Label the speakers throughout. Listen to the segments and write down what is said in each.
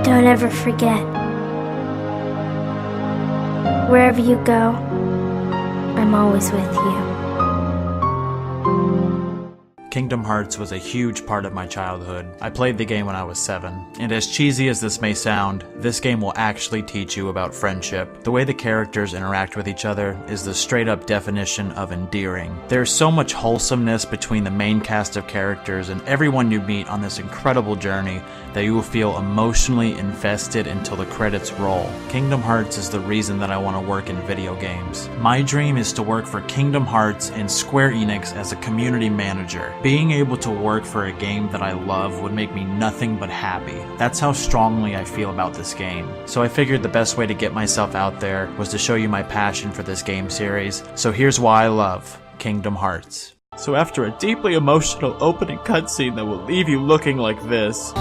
Speaker 1: Don't ever forget. Wherever you go, I'm always with you.
Speaker 2: Kingdom Hearts was a huge part of my childhood. I played the game when I was 7, and as cheesy as this may sound, this game will actually teach you about friendship. The way the characters interact with each other is the straight up definition of endearing. There's so much wholesomeness between the main cast of characters and everyone you meet on this incredible journey that you will feel emotionally invested until the credits roll. Kingdom Hearts is the reason that I want to work in video games. My dream is to work for Kingdom Hearts and Square Enix as a community manager. Being able to work for a game that I love would make me nothing but happy. That's how strongly I feel about this game. So I figured the best way to get myself out there was to show you my passion for this game series. So here's why I love Kingdom Hearts. So after a deeply emotional opening cutscene that will leave you looking like this,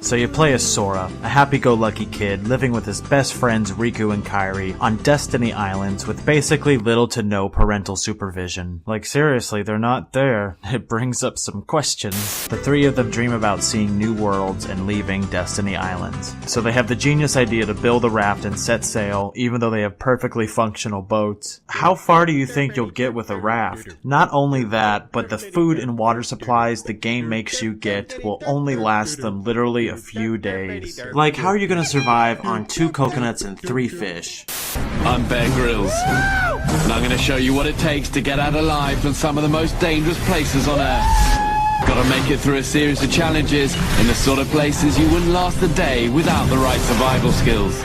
Speaker 2: so you play as Sora, a happy-go-lucky kid living with his best friends Riku and Kairi on Destiny Islands with basically little to no parental supervision. Like seriously, they're not there. It brings up some questions. The three of them dream about seeing new worlds and leaving Destiny Islands. So they have the genius idea to build a raft and set sail, even though they have perfectly functional boats. How far do you think you'll get with a raft? Not only that, but the food and water supplies the game makes you get will only last them literally a few days. Like, how are you gonna survive on 2 coconuts and 3 fish?
Speaker 3: I'm Bear Grylls, and I'm gonna show you what it takes to get out alive from some of the most dangerous places on Earth. Gotta make it through a series of challenges in the sort of places you wouldn't last a day without the right survival skills.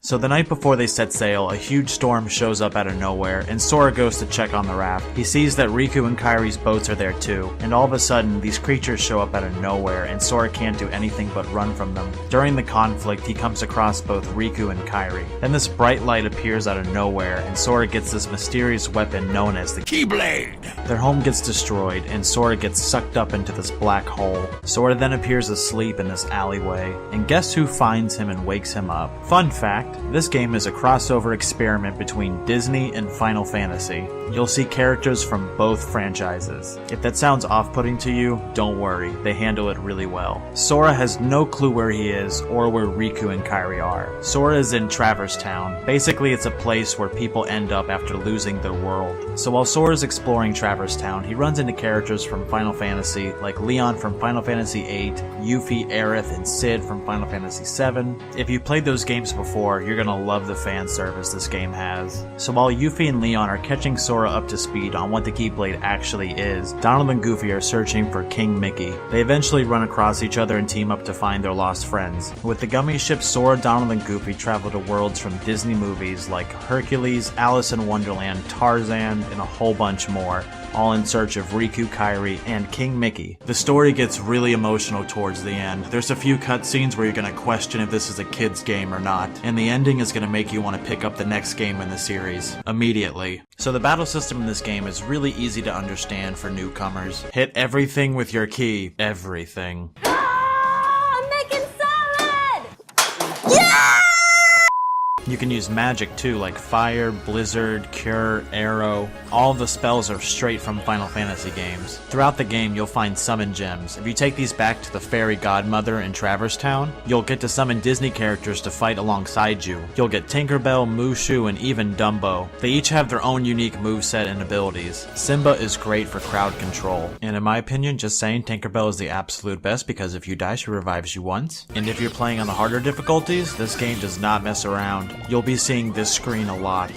Speaker 2: So the night before they set sail, a huge storm shows up out of nowhere, and Sora goes to check on the raft. He sees that Riku and Kairi's boats are there too, and all of a sudden, these creatures show up out of nowhere, and Sora can't do anything but run from them. During the conflict, he comes across both Riku and Kairi. Then this bright light appears out of nowhere, and Sora gets this mysterious weapon known as the Keyblade. Their home gets destroyed, and Sora gets sucked up into this black hole. Sora then appears asleep in this alleyway, and guess who finds him and wakes him up? Fun fact, this game is a crossover experiment between Disney and Final Fantasy. You'll see characters from both franchises. If that sounds off-putting to you, don't worry, they handle it really well. Sora has no clue where he is or where Riku and Kairi are. Sora is in Traverse Town. Basically, it's a place where people end up after losing their world. So while Sora's exploring Traverse Town, he runs into characters from Final Fantasy, like Leon from Final Fantasy VIII, Yuffie, Aerith, and Cid from Final Fantasy VII. If you've played those games before, you're gonna love the fan service this game has. So while Yuffie and Leon are catching Sora up to speed on what the Keyblade actually is, Donald and Goofy are searching for King Mickey. They eventually run across each other and team up to find their lost friends. With the gummy ship, Sora, Donald, and Goofy travel to worlds from Disney movies like Hercules, Alice in Wonderland, Tarzan, and a whole bunch more, all in search of Riku, Kairi, and King Mickey. The story gets really emotional towards the end. There's a few cutscenes where you're gonna question if this is a kid's game or not, and the ending is gonna make you want to pick up the next game in the series immediately. So the battle system in this game is really easy to understand for newcomers. Hit everything with your key. Everything.
Speaker 4: I'm making salad! Yeah!
Speaker 2: You can use magic too, like Fire, Blizzard, Cure, Arrow. All of the spells are straight from Final Fantasy games. Throughout the game, you'll find summon gems. If you take these back to the Fairy Godmother in Traverse Town, you'll get to summon Disney characters to fight alongside you. You'll get Tinkerbell, Mushu, and even Dumbo. They each have their own unique moveset and abilities. Simba is great for crowd control. And in my opinion, just saying, Tinkerbell is the absolute best because if you die, she revives you once. And if you're playing on the harder difficulties, this game does not mess around. You'll be seeing this screen a lot.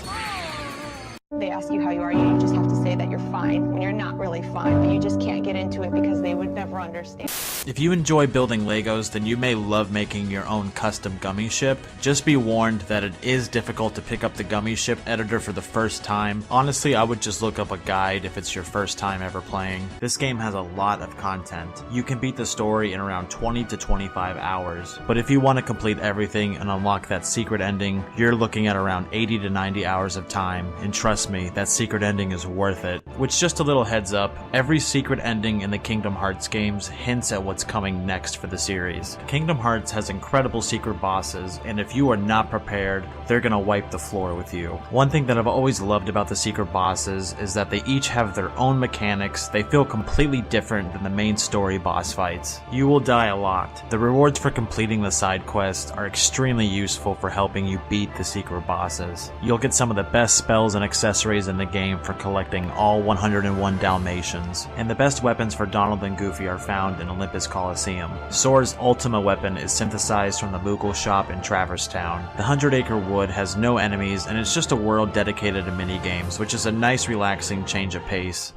Speaker 5: They ask you how you are, you just have to say that you're fine when you're not really fine, but you just can't get into it because they would never understand.
Speaker 2: If you enjoy building Legos, then you may love making your own custom gummy ship. Just be warned that it is difficult to pick up the gummy ship editor for the first time. Honestly, I would just look up a guide if it's your first time ever playing. This game has a lot of content. You can beat the story in around 20 to 25 hours. But if you want to complete everything and unlock that secret ending, you're looking at around 80 to 90 hours of time. And trust me, that secret ending is worth it. Which, just a little heads up, every secret ending in the Kingdom Hearts games hints at what's coming next for the series. Kingdom Hearts has incredible secret bosses, and if you are not prepared, they're gonna wipe the floor with you. One thing that I've always loved about the secret bosses is that they each have their own mechanics. They feel completely different than the main story boss fights. You will die a lot. The rewards for completing the side quests are extremely useful for helping you beat the secret bosses. You'll get some of the best spells and accessories in the game for collecting all 101 Dalmatians, and the best weapons for Donald and Goofy are found in Olympus Coliseum. Sora's ultimate weapon is synthesized from the Moogle shop in Traverse Town. The 100-acre wood has no enemies, and it's just a world dedicated to minigames, which is a nice relaxing change of pace.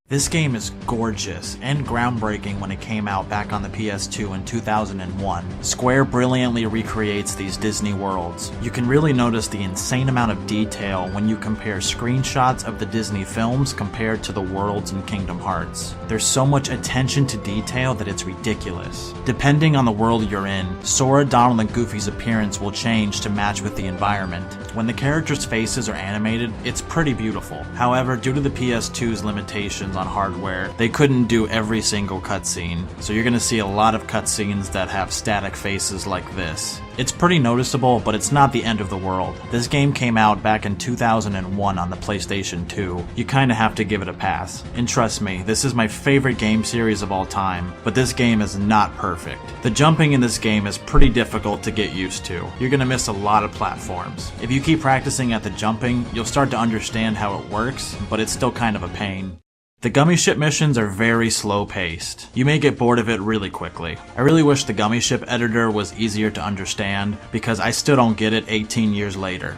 Speaker 2: This game is gorgeous and groundbreaking when it came out back on the PS2 in 2001. Square brilliantly recreates these Disney worlds. You can really notice the insane amount of detail when you compare screenshots of the Disney films compared to the worlds in Kingdom Hearts. There's so much attention to detail that it's ridiculous. Depending on the world you're in, Sora, Donald, and Goofy's appearance will change to match with the environment. When the characters' faces are animated, it's pretty beautiful. However, due to the PS2's limitations on hardware, they couldn't do every single cutscene, so you're gonna see a lot of cutscenes that have static faces like this. It's pretty noticeable, but it's not the end of the world. This game came out back in 2001 on the PlayStation 2. You kinda have to give it a pass. And trust me, this is my favorite game series of all time, but this game is not perfect. The jumping in this game is pretty difficult to get used to. You're gonna miss a lot of platforms. If you keep practicing at the jumping, you'll start to understand how it works, but it's still kind of a pain. The Gummy Ship missions are very slow paced. You may get bored of it really quickly. I really wish the Gummy Ship editor was easier to understand, because I still don't get it 18 years later.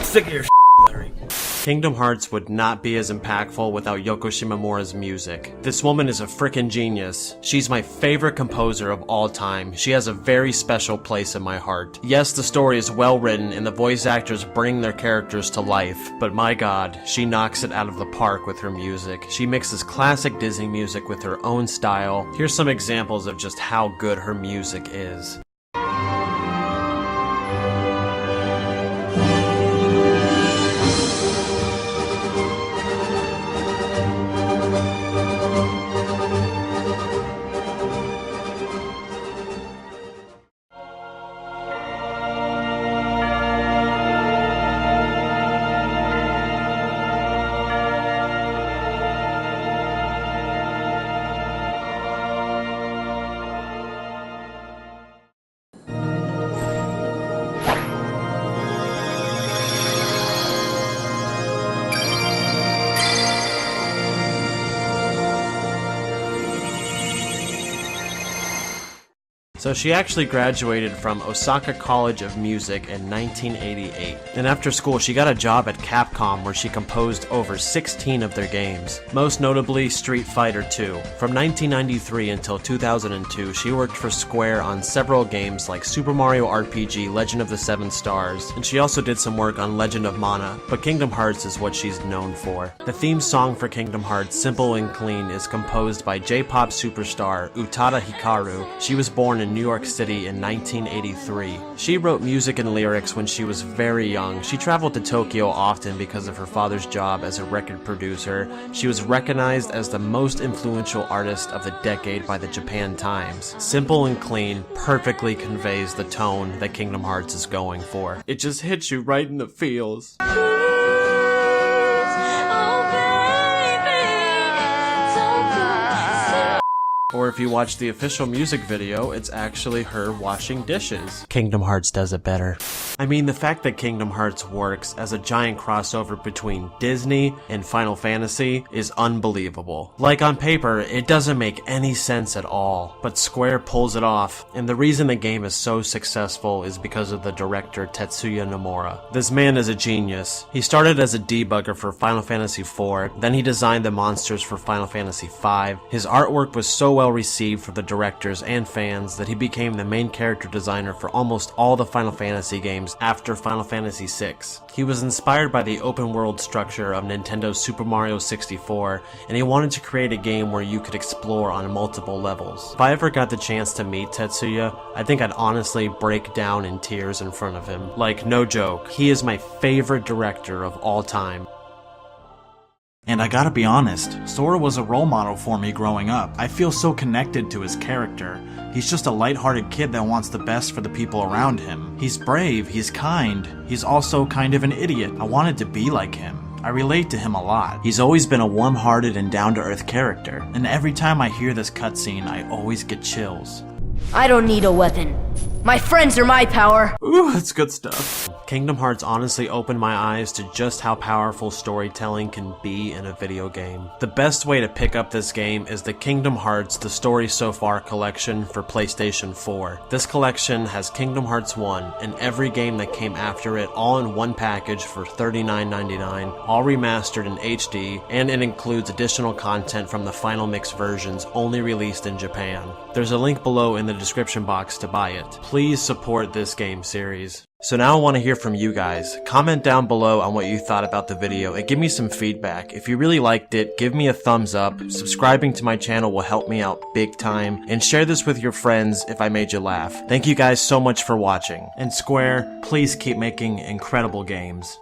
Speaker 6: Sick of your Larry. Kingdom Hearts would not be as impactful without Yoko Shimomura's music. This woman is a frickin' genius. She's my favorite composer of all time. She has a very special place in my heart. Yes, the story is well written and the voice actors bring their characters to life, but my god, she knocks it out of the park with her music. She mixes classic Disney music with her own style. Here's some examples of just how good her music is. So she actually graduated from Osaka College of Music in 1988. And after school, she got a job at Capcom where she composed over 16 of their games, most notably Street Fighter II. From 1993 until 2002, she worked for Square on several games like Super Mario RPG, Legend of the Seven Stars, and she also did some work on Legend of Mana, but Kingdom Hearts is what she's known for. The theme song for Kingdom Hearts, Simple and Clean, is composed by J-pop superstar Utada Hikaru. She was born in New York City in 1983. She wrote music and lyrics when she was very young. She traveled to Tokyo often because of her father's job as a record producer. She was recognized as the most influential artist of the decade by the Japan Times. Simple and Clean perfectly conveys the tone that Kingdom Hearts is going for. It just hits you right in the feels. Or if you watch the official music video, it's actually her washing dishes. Kingdom Hearts does it better. I mean, the fact that Kingdom Hearts works as a giant crossover between Disney and Final Fantasy is unbelievable. Like, on paper, it doesn't make any sense at all, but Square pulls it off, and the reason the game is so successful is because of the director Tetsuya Nomura. This man is a genius. He started as a debugger for Final Fantasy IV, then he designed the monsters for Final Fantasy V. His artwork was so well received from the directors and fans that he became the main character designer for almost all the Final Fantasy games after Final Fantasy VI. He was inspired by the open world structure of Nintendo's Super Mario 64, and he wanted to create a game where you could explore on multiple levels. If I ever got the chance to meet Tetsuya, I think I'd honestly break down in tears in front of him. Like, no joke, he is my favorite director of all time.
Speaker 2: And I gotta be honest, Sora was a role model for me growing up. I feel so connected to his character. He's just a lighthearted kid that wants the best for the people around him. He's brave, he's kind, he's also kind of an idiot. I wanted to be like him. I relate to him a lot. He's always been a warm-hearted and down-to-earth character, and every time I hear this cutscene, I always get chills.
Speaker 7: I don't need a weapon. My friends are my power.
Speaker 2: Ooh, that's good stuff.
Speaker 6: Kingdom Hearts honestly opened my eyes to just how powerful storytelling can be in a video game. The best way to pick up this game is the Kingdom Hearts The Story So Far collection for PlayStation 4. This collection has Kingdom Hearts 1 and every game that came after it all in one package for $39.99, all remastered in HD, and it includes additional content from the Final Mix versions only released in Japan. There's a link below in the description box to buy it. Please support this game series. So now I want to hear from you guys. Comment down below on what you thought about the video and give me some feedback. If you really liked it, give me a thumbs up. Subscribing to my channel will help me out big time. And share this with your friends if I made you laugh. Thank you guys so much for watching. And Square, please keep making incredible games.